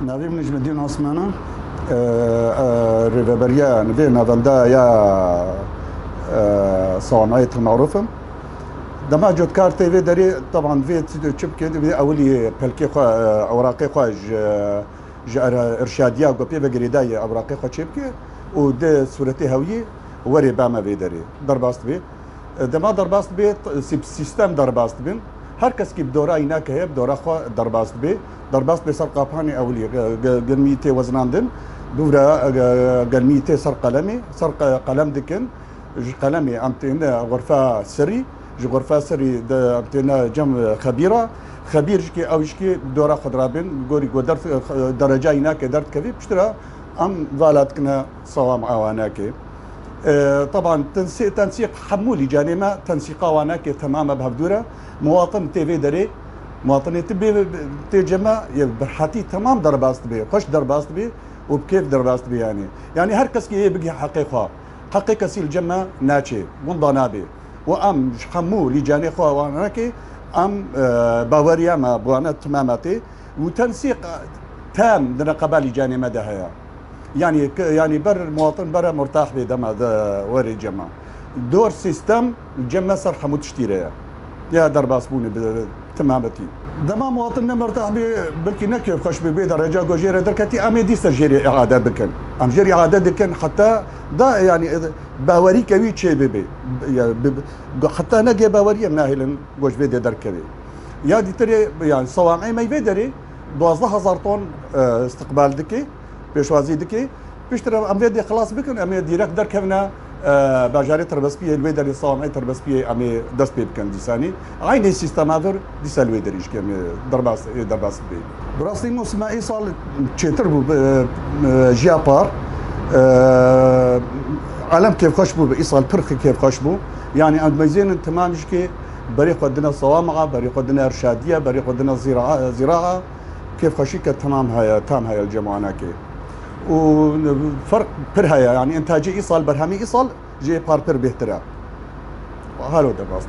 نبي من نجم الدين عثمانة ريفابريا نبي نافندا يا صوامعية المعروفة دما جود كار تي في داري طبعا في تشيب كده اولي بلكي اوراقي خواج ارشاديه وقبي بجريداي اوراقي خواج تشيبكي ود صورتي هويه وري باما في داري درباست بي دما درباست بي سيستم درباست بي هر کس کی بدورا اینا که بدورا خو درباست به سر قاپانی اولی گرمیته وزناندن دورا گرمیته سر قلم دکن قلمي امتنا غرفه سري غرفه سري امتنا جم خبير جكي او جكي دورا خضرابين غوري قدر درجه هناك درت كفي بشترا ام فالات كنا صوام اواناك طبعا تنسيق حمولي جانما تنسيق اواناك تماما بهبدوره مواطن تي في دري مواطن تبي تجمع برحتي تمام درباست بي خوش درباست بي وبكيف درباست بي يعني هر كس كي بقي حقيقه سي الجمع ناتشي ونضانابي وام حمو لجاني خوا واناكي ام باوريا ما بوانا تماماتي وتنسيق تام لنقابه لجاني مدى هيا يعني بر المواطن بر مرتاح بدما وري جمع دور سيستم الجمع صار حمو تشتيريا يا درباس بوني تمامتي دما مواطننا مرتاح بلكي نكيف خش ببي درجه جوجير دركتي امي دي سجيري اعاده بكن ام جيري اعاده دكن حتى دا يعني باوري كوي تشي ببي حتى نجي باوري مناهل جوج بيدي دركبي يا دي تري يعني صوامعي ما يبدري 12000 طن استقبال دكي بيشوازي دكي بيشتري ام دي خلاص بكن ام ديريكت دركبنا باجاري تربس بيه الويدر الصوامعي تربس بيه امي دست بيه بكن ديساني عيني سيستم هذا ديس الويدر ايش كم درباس بيه براستي موسم ايصال تشيتر جيابار علم كيف خشبو بايصال برخي كيف خشبو يعني عند ميزين تمام شكي بريق ودنا صوامعه بريق ودنا ارشاديه بريق ودنا زراعه كيف خشيكه تام هاي الجمعانه كي وفرق برهايا يعني انتاجي ايصال برهامي ايصال جي بار بر بيهترا وهالو درباس